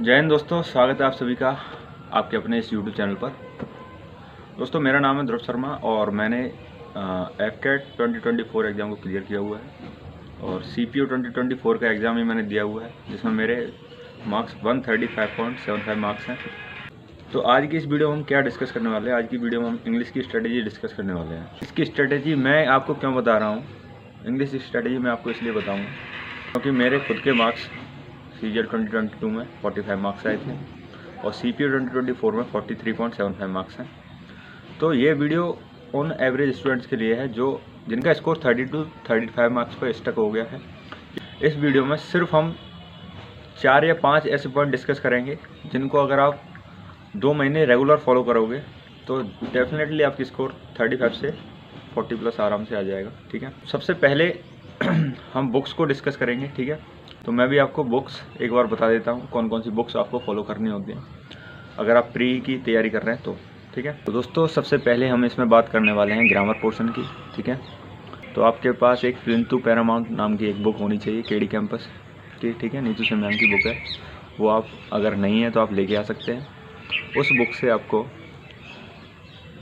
जय हिंद दोस्तों, स्वागत है आप सभी का आपके अपने इस YouTube चैनल पर। दोस्तों, मेरा नाम है ध्रुव शर्मा और मैंने एफकेट 2024 एग्ज़ाम को क्लियर किया हुआ है और CPO 2024 का एग्ज़ाम ही मैंने दिया हुआ है, जिसमें मेरे मार्क्स 135.75 मार्क्स हैं। तो आज की इस वीडियो में हम क्या डिस्कस करने वाले हैं? आज की वीडियो में हम इंग्लिश की स्ट्रेटेजी डिस्कस करने वाले हैं। इसकी स्ट्रेटेजी मैं आपको क्यों बता रहा हूँ? इंग्लिश की स्ट्रेटेजी मैं आपको इसलिए बताऊँगा क्योंकि मेरे खुद के मार्क्स CGL 2022 में 45 मार्क्स आए थे और CPO 2024 में 43.75 मार्क्स हैं। तो ये वीडियो उन एवरेज स्टूडेंट्स के लिए है जिनका स्कोर 30 to 35 मार्क्स पर स्टक हो गया है। इस वीडियो में सिर्फ हम 4 या 5 ऐसे पॉइंट डिस्कस करेंगे जिनको अगर आप 2 महीने रेगुलर फॉलो करोगे तो डेफिनेटली आपकी स्कोर 35 से 40 प्लस आराम से आ जाएगा। ठीक है, सबसे पहले हम बुक्स को डिस्कस करेंगे। ठीक है, तो मैं भी आपको बुक्स एक बार बता देता हूँ कौन कौन सी बुक्स आपको फॉलो करनी होती हैं अगर आप प्री की तैयारी कर रहे हैं तो। ठीक है, तो दोस्तों सबसे पहले हम इसमें बात करने वाले हैं ग्रामर पोर्शन की। ठीक है, तो आपके पास एक फ्लिंट टू पैरामाउंट नाम की एक बुक होनी चाहिए KD कैंपस की। ठीक है, नीतू सेमयान की बुक है वो, आप अगर नहीं है तो आप लेके आ सकते हैं। उस बुक से आपको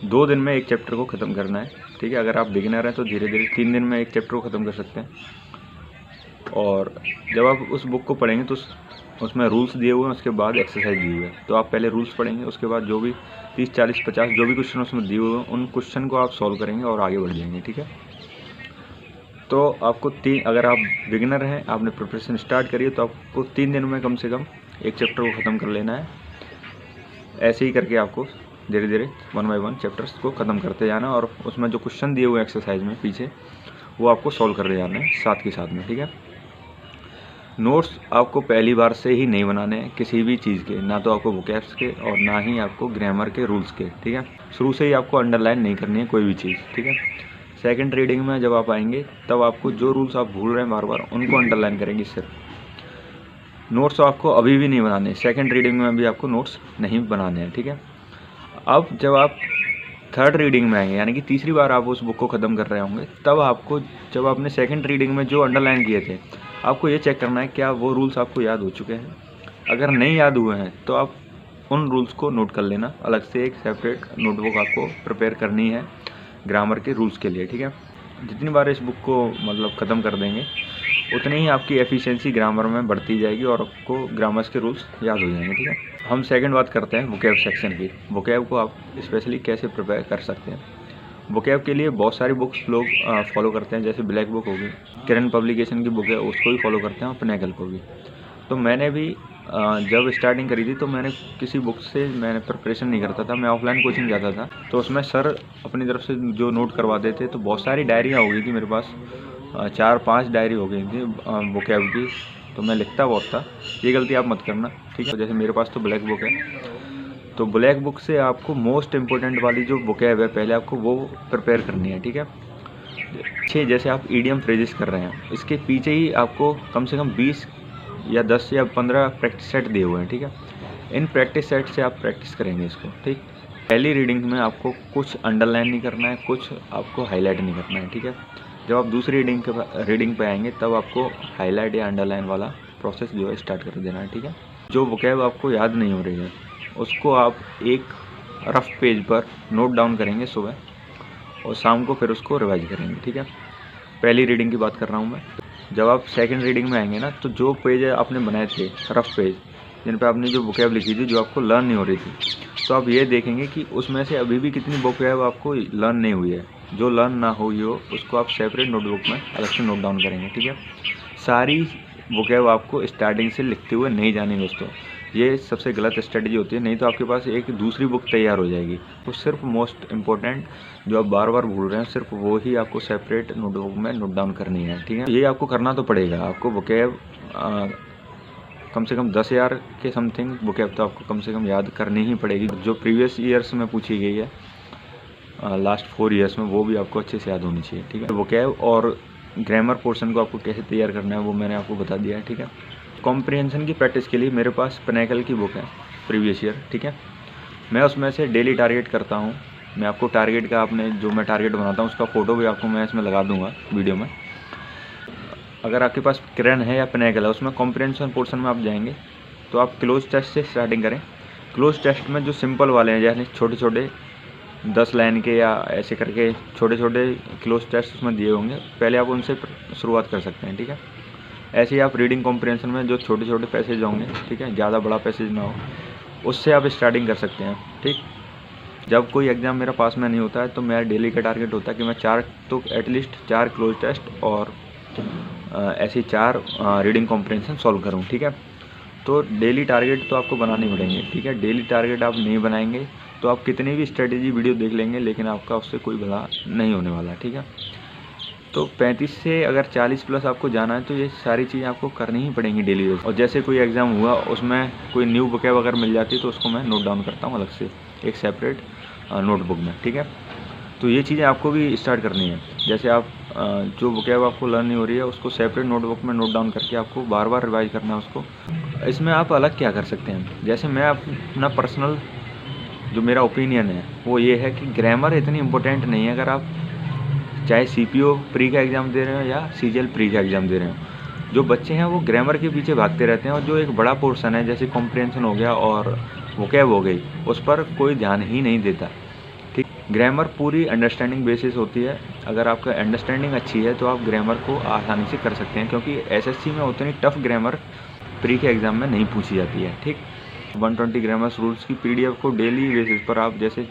2 दिन में एक चैप्टर को ख़त्म करना है। ठीक है, अगर आप बिगिनर हैं तो धीरे धीरे 3 दिन में एक चैप्टर को ख़त्म कर सकते हैं। और जब आप उस बुक को पढ़ेंगे तो उसमें रूल्स दिए हुए हैं, उसके बाद एक्सरसाइज दिए हुए हैं। तो आप पहले रूल्स पढ़ेंगे, उसके बाद जो भी 30, 40, 50 जो भी क्वेश्चन उसमें दिए हुए हैं उन क्वेश्चन को आप सॉल्व करेंगे और आगे बढ़ जाएंगे। ठीक है, तो आपको अगर आप बिगिनर हैं, आपने प्रिपरेशन स्टार्ट करी है तो आपको 3 दिन में कम से कम एक चैप्टर को ख़त्म कर लेना है। ऐसे ही करके आपको धीरे धीरे 1 by 1 चैप्टर्स को ख़त्म करते जाना और उसमें जो क्वेश्चन दिए हुए हैं एक्सरसाइज में पीछे वो आपको सॉल्व करते जाना है साथ के साथ में। ठीक है, नोट्स आपको पहली बार से ही नहीं बनाने हैं किसी भी चीज़ के, ना तो आपको वोकैब्स के और ना ही आपको ग्रामर के रूल्स के। ठीक है, शुरू से ही आपको अंडरलाइन नहीं करनी है कोई भी चीज़। ठीक है, सेकंड रीडिंग में जब आप आएंगे तब आपको जो रूल्स आप भूल रहे हैं बार बार उनको अंडरलाइन करेंगे सिर्फ। नोट्स आपको अभी भी नहीं बनाने, सेकेंड रीडिंग में भी आपको नोट्स नहीं बनाने हैं। ठीक है, अब जब आप थर्ड रीडिंग में आएंगे यानी कि तीसरी बार आप उस बुक को ख़त्म कर रहे होंगे तब आपको, जब आपने सेकंड रीडिंग में जो अंडरलाइन किए थे, आपको ये चेक करना है क्या वो रूल्स आपको याद हो चुके हैं। अगर नहीं याद हुए हैं तो आप उन रूल्स को नोट कर लेना, अलग से एक सेपरेट नोटबुक आपको प्रिपेयर करनी है ग्रामर के रूल्स के लिए। ठीक है, जितनी बार इस बुक को मतलब ख़त्म कर देंगे उतनी ही आपकी एफिशिएंसी ग्रामर में बढ़ती जाएगी और आपको ग्रामर्स के रूल्स याद हो जाएंगे। ठीक है, हम सेकंड बात करते हैं वोकैब सेक्शन की। वोकैब को आप स्पेशली कैसे प्रिपेयर कर सकते हैं। वोकैब के लिए बहुत सारी बुक्स लोग फॉलो करते हैं, जैसे ब्लैक बुक होगी, किरण पब्लिकेशन की बुक है उसको भी फॉलो करते हैं और पिनेकल को भी। तो मैंने भी जब स्टार्टिंग करी थी तो मैंने किसी बुक से मैंने प्रिपरेशन नहीं करता था, मैं ऑफलाइन कोचिंग जाता था। तो उसमें सर अपनी तरफ से जो नोट करवाते थे तो बहुत सारी डायरियाँ हो गई थी मेरे पास, 4-5 डायरी हो गई थी वोकैब की। तो मैं लिखता बहुत था, ये गलती आप मत करना। ठीक है, जैसे मेरे पास तो ब्लैक बुक है, तो ब्लैक बुक से आपको मोस्ट इम्पोर्टेंट वाली जो वोकैब है पहले आपको वो प्रिपेयर करनी है। ठीक है, जैसे आप ईडियम फ्रेजेस कर रहे हैं इसके पीछे ही आपको कम से कम 20 या 10 या 15 प्रैक्टिस सेट दिए हुए हैं। ठीक है, इन प्रैक्टिस सेट से आप प्रैक्टिस करेंगे इसको। ठीक, पहली रीडिंग में आपको कुछ अंडरलाइन नहीं करना है, कुछ आपको हाईलाइट नहीं करना है। ठीक है, जब आप दूसरी रीडिंग पे आएंगे तब आपको हाईलाइट या अंडरलाइन वाला प्रोसेस जो है स्टार्ट कर देना है। ठीक है, जो वोकैब आपको याद नहीं हो रही है उसको आप एक रफ पेज पर नोट डाउन करेंगे सुबह और शाम को फिर उसको रिवाइज करेंगे। ठीक है, पहली रीडिंग की बात कर रहा हूँ मैं। जब आप सेकंड रीडिंग में आएंगे ना तो जो पेज आपने बनाए थे रफ पेज जिन पे आपने जो वोकैब लिखी थी जो आपको लर्न नहीं हो रही थी, तो आप ये देखेंगे कि उसमें से अभी भी कितनी वोकैब आपको लर्न नहीं हुई है। जो लर्न ना हुई हो उसको आप सेपरेट नोटबुक में अलग से नोट डाउन करेंगे। ठीक है, सारी वोकैब आपको स्टार्टिंग से लिखते हुए नहीं जानी दोस्तों, ये सबसे गलत स्ट्रेटजी होती है। नहीं तो आपके पास एक दूसरी बुक तैयार हो जाएगी। तो सिर्फ मोस्ट इम्पोर्टेंट जो आप बार बार भूल रहे हैं सिर्फ वो ही आपको सेपरेट नोटबुक में नोट डाउन करनी है। ठीक है, ये आपको करना तो पड़ेगा। आपको वोकैब कम से कम 10,000 के समथिंग वोकैब तो आपको कम से कम याद करनी ही पड़ेगी, जो प्रीवियस ईयर्स में पूछी गई है लास्ट 4 ईयर्स में, वो भी आपको अच्छे से याद होनी चाहिए। ठीक है, वोकैब और ग्रामर पोर्शन को आपको कैसे तैयार करना है वो मैंने आपको बता दिया है। ठीक है, कॉम्प्रिहेंशन की प्रैक्टिस के लिए मेरे पास पिनेकल की बुक है प्रीवियस ईयर। ठीक है, मैं उसमें से डेली टारगेट करता हूँ। मैं आपको टारगेट का, आपने जो मैं टारगेट बनाता हूँ उसका फ़ोटो भी आपको मैं इसमें लगा दूँगा वीडियो में। अगर आपके पास किरण है या पिनेकल है उसमें कॉम्प्रिहेंशन पोर्शन में आप जाएंगे तो आप क्लोज टेस्ट से स्टार्टिंग करें। क्लोज टेस्ट में जो सिंपल वाले हैं, जैसे छोटे छोटे 10 लाइन के या ऐसे करके छोटे छोटे क्लोज टेस्ट उसमें दिए होंगे, पहले आप उनसे शुरुआत कर सकते हैं, ठीक है। ऐसे ही आप रीडिंग कॉम्प्रिहेंशन में जो छोटे छोटे पैसेज होंगे, ठीक है, ज़्यादा बड़ा पैसेज ना हो, उससे आप स्टार्टिंग कर सकते हैं, ठीक। जब कोई एग्ज़ाम मेरा पास में नहीं होता है तो मेरा डेली का टारगेट होता है कि मैं 4 तो एटलीस्ट 4 क्लोज टेस्ट और ऐसे 4 रीडिंग कॉम्प्रिहेंशन सॉल्व करूँ, ठीक है। तो डेली टारगेट तो आपको बनाने पड़ेंगे, ठीक है। डेली टारगेट आप नहीं बनाएंगे तो आप कितनी भी स्ट्रेटेजी वीडियो देख लेंगे, लेकिन आपका उससे कोई भला नहीं होने वाला, ठीक है। तो 35 से अगर 40 प्लस आपको जाना है तो ये सारी चीज़ें आपको करनी ही पड़ेंगी डेली बेस। और जैसे कोई एग्ज़ाम हुआ उसमें कोई न्यू वोकैब अगर मिल जाती है तो उसको मैं नोट डाउन करता हूँ अलग से एक सेपरेट नोटबुक में, ठीक है। तो ये चीज़ें आपको भी स्टार्ट करनी है। जैसे आप जो वोकैब आपको लर्न नहीं हो रही है उसको सेपरेट नोटबुक में नोट डाउन करके आपको बार बार रिवाइज करना है उसको। इसमें आप अलग क्या कर सकते हैं, जैसे मैं अपना पर्सनल जो मेरा ओपिनियन है वो ये है कि ग्रामर इतनी इम्पोर्टेंट नहीं है। अगर आप चाहे सीपीओ प्री का एग्ज़ाम दे रहे हो या सीजीएल प्री का एग्ज़ाम दे रहे हो, जो बच्चे हैं वो ग्रामर के पीछे भागते रहते हैं और जो एक बड़ा पोर्शन है जैसे कॉम्प्रिहेंशन हो गया और वोकैब हो गई, उस पर कोई ध्यान ही नहीं देता, ठीक। ग्रामर पूरी अंडरस्टैंडिंग बेसिस होती है। अगर आपका अंडरस्टैंडिंग अच्छी है तो आप ग्रामर को आसानी से कर सकते हैं, क्योंकि एसएससी में उतनी टफ ग्रामर प्री के एग्ज़ाम में नहीं पूछी जाती है, ठीक। 120 ग्रामर रूल्स की पीडीएफ को डेली बेसिस पर आप जैसे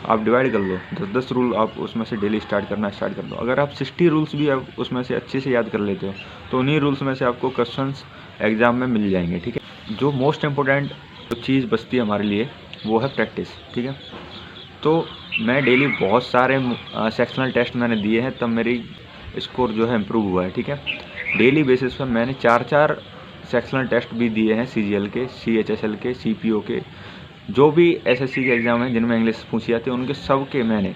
आप डिवाइड कर लो, 10-10 रूल आप उसमें से डेली स्टार्ट कर दो। अगर आप 60 रूल्स भी आप उसमें से अच्छे से याद कर लेते हो तो उन्हीं रूल्स में से आपको क्वेश्चंस एग्ज़ाम में मिल जाएंगे, ठीक है। जो मोस्ट इम्पोर्टेंट जो चीज़ बचती है हमारे लिए वो है प्रैक्टिस, ठीक है। तो मैं डेली बहुत सारे सेक्शनल टेस्ट मैंने दिए हैं, तब मेरी स्कोर जो है इम्प्रूव हुआ है, ठीक है। डेली बेसिस पर मैंने 4-4 सेक्शनल टेस्ट भी दिए हैं, सीजीएल के, सीएचएसएल के, सीपीओ के, जो भी एसएससी के एग्ज़ाम हैं जिनमें इंग्लिश पूछी जाती है उनके सब के मैंने,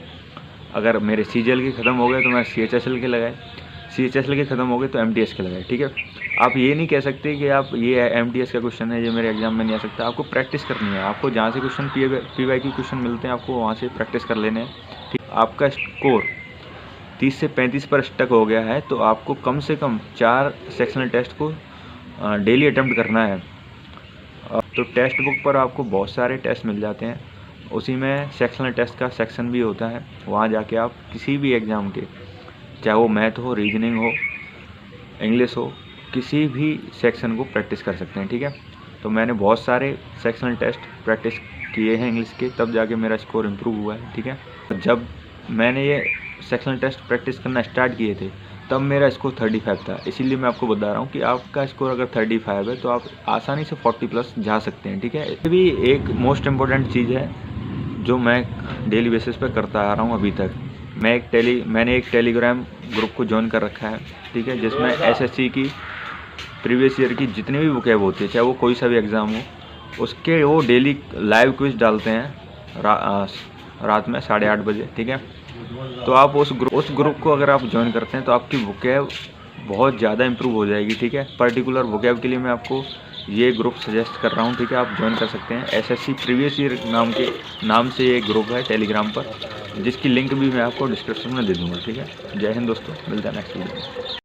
अगर मेरे सीजीएल के ख़त्म हो गए तो मैं सीएचएसएल के लगाए, सीएचएसएल के ख़त्म हो गए तो एमटीएस के लगाए, ठीक है। आप ये नहीं कह सकते कि आप ये एमटीएस का क्वेश्चन है ये मेरे एग्जाम में नहीं आ सकता। आपको प्रैक्टिस करनी है, आपको जहाँ से क्वेश्चन पीवाईक्यू क्वेश्चन मिलते हैं आपको वहाँ से प्रैक्टिस कर लेने हैं, ठीक। आपका स्कोर 30 से 35 पर स्टक हो गया है तो आपको कम से कम 4 सेक्शनल टेस्ट को डेली अटेम्प्ट करना है। तो टेक्स्ट बुक पर आपको बहुत सारे टेस्ट मिल जाते हैं, उसी में सेक्शनल टेस्ट का सेक्शन भी होता है। वहाँ जाके आप किसी भी एग्ज़ाम के, चाहे वो मैथ हो, रीजनिंग हो, इंग्लिश हो, किसी भी सेक्शन को प्रैक्टिस कर सकते हैं, ठीक है। तो मैंने बहुत सारे सेक्शनल टेस्ट प्रैक्टिस किए हैं इंग्लिश के, तब जाके मेरा स्कोर इम्प्रूव हुआ है, ठीक है। जब मैंने ये सेक्शनल टेस्ट प्रैक्टिस करना स्टार्ट किए थे तब मेरा स्कोर 35 था। इसीलिए मैं आपको बता रहा हूँ कि आपका स्कोर अगर 35 है तो आप आसानी से 40 प्लस जा सकते हैं, ठीक है। ये भी एक मोस्ट इम्पोर्टेंट चीज़ है जो मैं डेली बेसिस पे करता आ रहा हूँ अभी तक। मैंने एक टेलीग्राम ग्रुप को ज्वाइन कर रखा है, ठीक है, जिसमें एसएससी की प्रीवियस ईयर की जितनी भी वोकैब होती है, चाहे वो कोई सा भी एग्ज़ाम हो, उसके वो डेली लाइव क्विज डालते हैं रात में 8:30 बजे, ठीक है। तो आप उस ग्रुप को अगर आप ज्वाइन करते हैं तो आपकी वोकैब बहुत ज़्यादा इंप्रूव हो जाएगी, ठीक है। पर्टिकुलर वोकैब के लिए मैं आपको ये ग्रुप सजेस्ट कर रहा हूँ, ठीक है। आप ज्वाइन कर सकते हैं। एसएससी प्रीवियस ईयर नाम से ये ग्रुप है टेलीग्राम पर, जिसकी लिंक भी मैं आपको डिस्क्रिप्शन में दे दूँगा, ठीक है। जय हिंद दोस्तों, मिलते हैं नेक्स्ट वीडियो में।